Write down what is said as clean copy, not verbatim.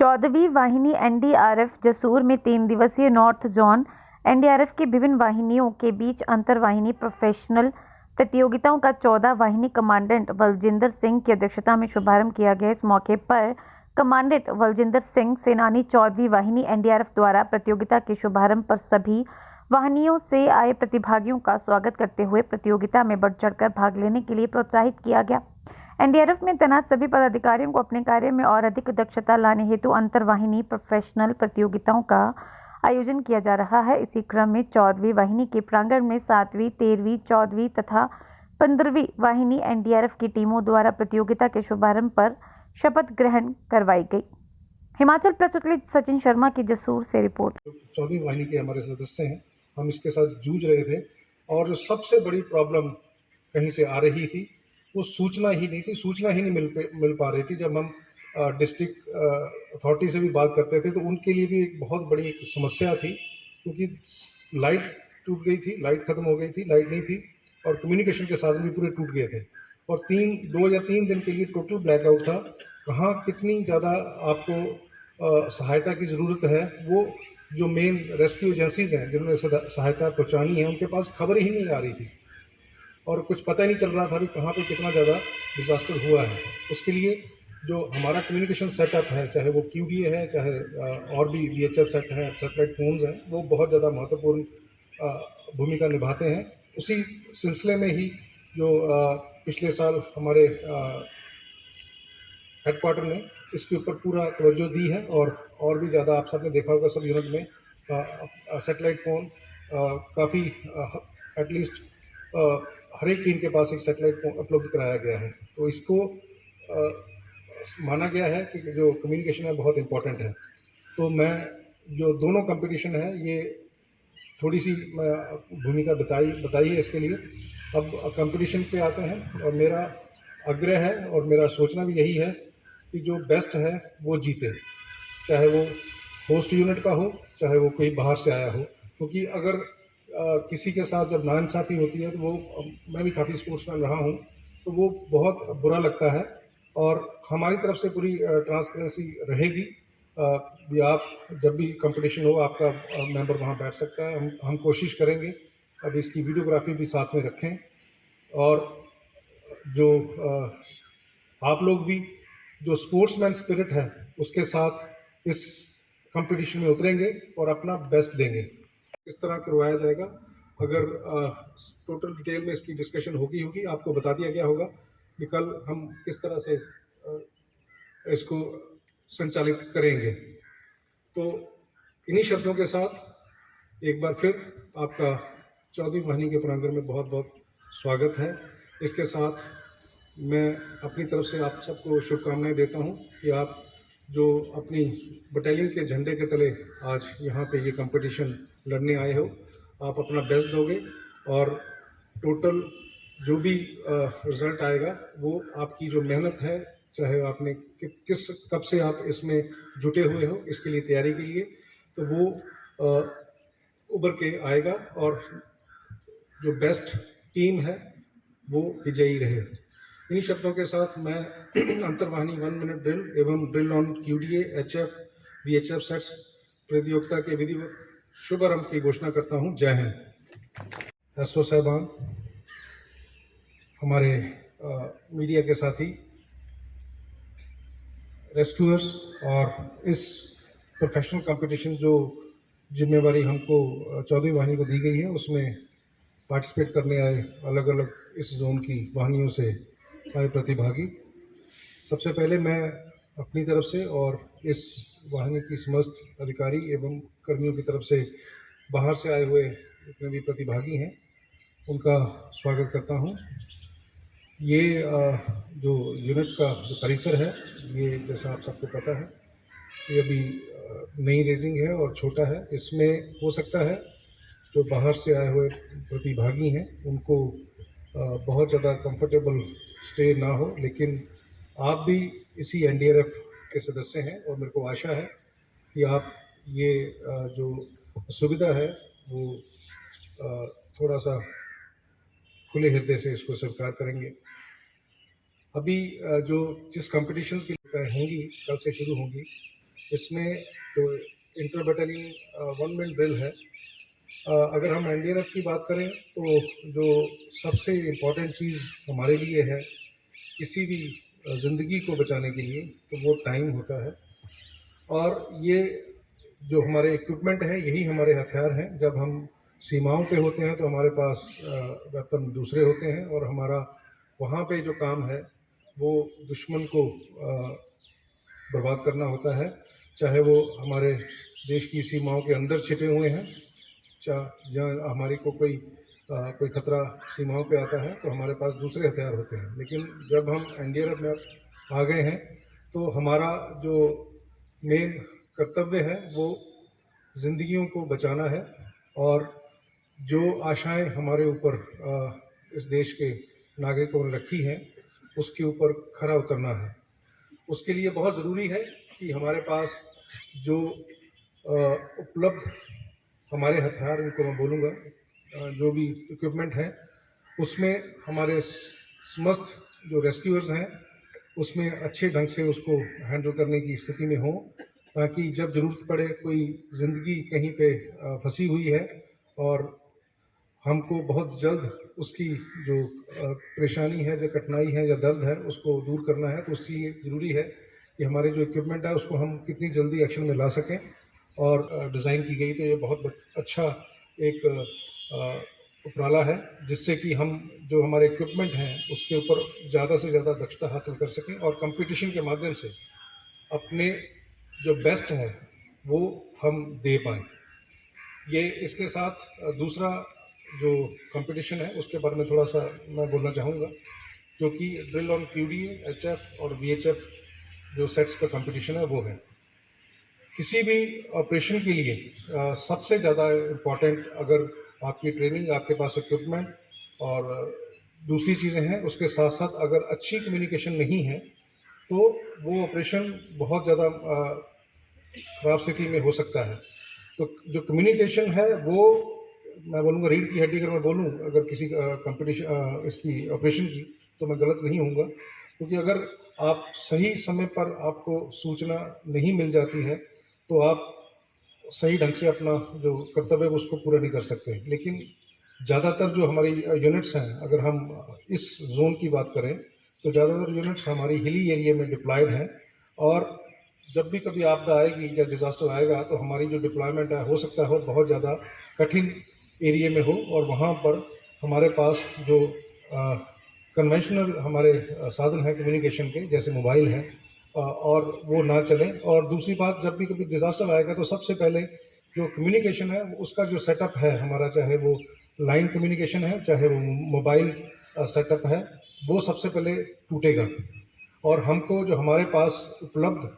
14वीं वाहिनी एनडीआरएफ जसूर में 3 दिवसीय नॉर्थ जोन एनडीआरएफ की विभिन्न वाहिनियों के बीच अंतरवाहिनी प्रोफेशनल प्रतियोगिताओं का 14 वाहिनी कमांडेंट बलजिंदर सिंह की अध्यक्षता में शुभारंभ किया गया। इस मौके पर कमांडेंट बलजिंदर सिंह सेनानी 14वीं वाहिनी एनडीआरएफ द्वारा प्रतियोगिता के शुभारंभ पर सभी वाहिनियों से आए प्रतिभागियों का स्वागत करते हुए प्रतियोगिता में बढ़ चढ़कर भाग लेने के लिए प्रोत्साहित किया गया। एनडीआरएफ में तैनात सभी पदाधिकारियों को अपने कार्य में और अधिक दक्षता लाने हेतु अंतरवाहिनी प्रोफेशनल प्रतियोगिताओं का आयोजन किया जा रहा है। इसी क्रम में 14वीं वाहिनी के प्रांगण में 7वीं, 13वीं, 14वीं तथा 15वीं वाहिनी एनडीआरएफ की टीमों द्वारा प्रतियोगिता के शुभारंभ पर शपथ ग्रहण करवाई गई। हिमाचल प्रतिनिधि सचिन शर्मा की जसूर से रिपोर्ट। 14वीं वाहिनी के हमारे सदस्य हैं, हम इसके साथ जूझ रहे थे और जो सबसे बड़ी प्रॉब्लम कहीं से आ रही थी वो सूचना ही नहीं मिल पा रही थी। जब हम डिस्ट्रिक्ट अथॉरिटी से भी बात करते थे तो उनके लिए भी एक बहुत बड़ी एक समस्या थी, क्योंकि लाइट टूट गई थी, लाइट खत्म हो गई थी, लाइट नहीं थी और कम्युनिकेशन के साधन भी पूरे टूट गए थे और 2 या 3 दिन के लिए टोटल ब्लैकआउट था। कहाँ कितनी ज़्यादा आपको सहायता की ज़रूरत है, वो जो मेन रेस्क्यू एजेंसीज हैं जिन्होंने सहायता पहुँचानी है, उनके पास खबर ही नहीं आ रही थी और कुछ पता ही नहीं चल रहा था कि कहाँ पे कितना ज़्यादा डिज़ास्टर हुआ है। उसके लिए जो हमारा कम्युनिकेशन सेटअप है, चाहे वो QDA है, चाहे और भी VHF सेट हैं, सैटेलाइट फ़ोन्स हैं, वो बहुत ज़्यादा महत्वपूर्ण भूमिका निभाते हैं। उसी सिलसिले में ही जो पिछले साल हमारे हेडक्वार्टर ने इसके ऊपर पूरा तवज्जो दी है और भी ज़्यादा आप सबने देखा होगा सब यूनिट में सैटेलाइट फ़ोन काफ़ी एटलीस्ट हर एक टीम के पास एक सैटेलाइट फ़ोन उपलब्ध कराया गया है। तो इसको माना गया है कि जो कम्युनिकेशन है बहुत इम्पोर्टेंट है। तो मैं जो दोनों कंपटीशन है ये थोड़ी सी भूमिका बताई है इसके लिए। अब कंपटीशन पे आते हैं और मेरा आग्रह है और मेरा सोचना भी यही है कि जो बेस्ट है वो जीते, चाहे वो होस्ट यूनिट का हो, चाहे वो कोई बाहर से आया हो। क्योंकि अगर किसी के साथ जब नाइंसाफ़ी होती है तो वो, मैं भी काफ़ी स्पोर्ट्समैन रहा हूँ, तो वो बहुत बुरा लगता है और हमारी तरफ से पूरी ट्रांसपेरेंसी रहेगी। आप जब भी कंपटीशन हो आपका मेंबर वहाँ बैठ सकता है। हम कोशिश करेंगे अब इसकी वीडियोग्राफी भी साथ में रखें और जो आप लोग भी जो स्पोर्ट्समैन स्पिरिट है उसके साथ इस कंपटीशन में उतरेंगे और अपना बेस्ट देंगे। किस तरह करवाया जाएगा, अगर टोटल डिटेल में इसकी डिस्कशन होगी आपको बता दिया गया होगा कि कल हम किस तरह से इसको संचालित करेंगे। तो इन्हीं शर्तों के साथ एक बार फिर आपका 14वीं वाहिनी के प्रांगण में बहुत बहुत स्वागत है। इसके साथ मैं अपनी तरफ से आप सबको शुभकामनाएं देता हूं कि आप जो अपनी बटालियन के झंडे के तले आज यहाँ पे ये कंपटीशन लड़ने आए हो, आप अपना बेस्ट दोगे और टोटल जो भी रिज़ल्ट आएगा वो आपकी जो मेहनत है, चाहे आपने किस कब से आप इसमें जुटे हुए हो इसके लिए तैयारी के लिए, तो वो उभर के आएगा और जो बेस्ट टीम है वो विजयी रहे। इन्हीं शब्दों के साथ मैं अंतरवाहिनी 1 मिनट ड्रिल एवं drill on QDA, HF, VHF sets प्रतियोगिता के विधिवत शुभारंभ की घोषणा करता हूं। जय हिंद। SO साहबान, हमारे मीडिया के साथी, रेस्क्यूअर्स और इस प्रोफेशनल कंपटीशन जो जिम्मेवारी हमको 14वीं वाहिनी को दी गई है उसमें पार्टिसिपेट करने आए अलग अलग इस जोन की वाहिनियों से आए प्रतिभागी, सबसे पहले मैं अपनी तरफ से और इस वाहिनी की समस्त अधिकारी एवं कर्मियों की तरफ से बाहर से आए हुए जितने भी प्रतिभागी हैं उनका स्वागत करता हूं। ये जो यूनिट का जो परिसर है, ये जैसा आप सबको पता है ये अभी नई रेजिंग है और छोटा है। इसमें हो सकता है जो बाहर से आए हुए प्रतिभागी हैं उनको बहुत ज़्यादा कंफर्टेबल स्टे ना हो, लेकिन आप भी इसी एनडीआरएफ के सदस्य हैं और मेरे को आशा है कि आप ये जो सुविधा है वो थोड़ा सा खुले हृदय से इसको स्वीकार करेंगे। अभी जो जिस कंपटीशंस की होंगी कल से शुरू होंगी, इसमें जो inter battalion one man drill है, अगर हम एनडीआरएफ की बात करें तो जो सबसे इम्पोर्टेंट चीज़ हमारे लिए है किसी भी ज़िंदगी को बचाने के लिए, तो वो टाइम होता है। और ये जो हमारे इक्विपमेंट है यही हमारे हथियार हैं। जब हम सीमाओं पे होते हैं तो हमारे पास वेपन दूसरे होते हैं, और हमारा वहाँ पे जो काम है वो दुश्मन को बर्बाद करना होता है, चाहे वो हमारे देश की सीमाओं के अंदर छिपे हुए हैं, जहाँ हमारे को कोई खतरा सीमाओं पे आता है तो हमारे पास दूसरे हथियार होते हैं। लेकिन जब हम एनडीआरएफ में आ गए हैं तो हमारा जो मेन कर्तव्य है वो ज़िंदगियों को बचाना है, और जो आशाएं हमारे ऊपर इस देश के नागरिकों ने रखी हैं उसके ऊपर खरा उतरना है। उसके लिए बहुत ज़रूरी है कि हमारे पास जो उपलब्ध हमारे हथियार, इनको मैं बोलूँगा, जो भी इक्विपमेंट है उसमें हमारे समस्त जो रेस्क्यूअर्स हैं उसमें अच्छे ढंग से उसको हैंडल करने की स्थिति में हो, ताकि जब ज़रूरत पड़े, कोई ज़िंदगी कहीं पे फंसी हुई है और हमको बहुत जल्द उसकी जो परेशानी है, जो कठिनाई है या दर्द है, उसको दूर करना है, तो उसके लिए ज़रूरी है कि हमारे जो इक्विपमेंट है उसको हम कितनी जल्दी एक्शन में ला सकें। और डिज़ाइन की गई तो ये बहुत अच्छा एक उपराला है, जिससे कि हम जो हमारे इक्विपमेंट हैं उसके ऊपर ज़्यादा से ज़्यादा दक्षता हासिल कर सकें और कंपटीशन के माध्यम से अपने जो बेस्ट है वो हम दे पाएँ। ये इसके साथ दूसरा जो कंपटीशन है उसके बारे में थोड़ा सा मैं बोलना चाहूँगा, जो कि ड्रिल ऑन क्यूडीए, एचएफ और वीएचएफ जो सेट्स का कंपटीशन है वो है। किसी भी ऑपरेशन के लिए सबसे ज़्यादा इम्पॉर्टेंट, अगर आपकी ट्रेनिंग, आपके पास इक्विपमेंट और दूसरी चीज़ें हैं, उसके साथ साथ अगर अच्छी कम्युनिकेशन नहीं है तो वो ऑपरेशन बहुत ज़्यादा ख़राब स्थिति में हो सकता है। तो जो कम्युनिकेशन है वो, मैं बोलूँगा, रीढ़ की हड्डी। अगर मैं बोलूँ अगर किसी कंपटीशन इसकी ऑपरेशन की, तो मैं गलत नहीं होऊंगा, क्योंकि अगर आप सही समय पर आपको सूचना नहीं मिल जाती है तो आप सही ढंग से अपना जो कर्तव्य है उसको पूरा नहीं कर सकते। लेकिन ज़्यादातर जो हमारी यूनिट्स हैं, अगर हम इस जोन की बात करें तो ज़्यादातर यूनिट्स हमारी हिली एरिया में डिप्लॉयड हैं, और जब भी कभी आपदा आएगी या डिज़ास्टर आएगा तो हमारी जो डिप्लॉयमेंट है हो सकता है बहुत ज़्यादा कठिन एरिया में हो, और वहाँ पर हमारे पास जो कन्वेंशनल हमारे साधन हैं कम्युनिकेशन के, जैसे मोबाइल है, और वो ना चलें। और दूसरी बात, जब भी कभी डिज़ास्टर आएगा तो सबसे पहले जो कम्युनिकेशन है उसका जो सेटअप है हमारा, चाहे वो लाइन कम्युनिकेशन है, चाहे वो मोबाइल सेटअप है, वो सबसे पहले टूटेगा। और हमको जो हमारे पास उपलब्ध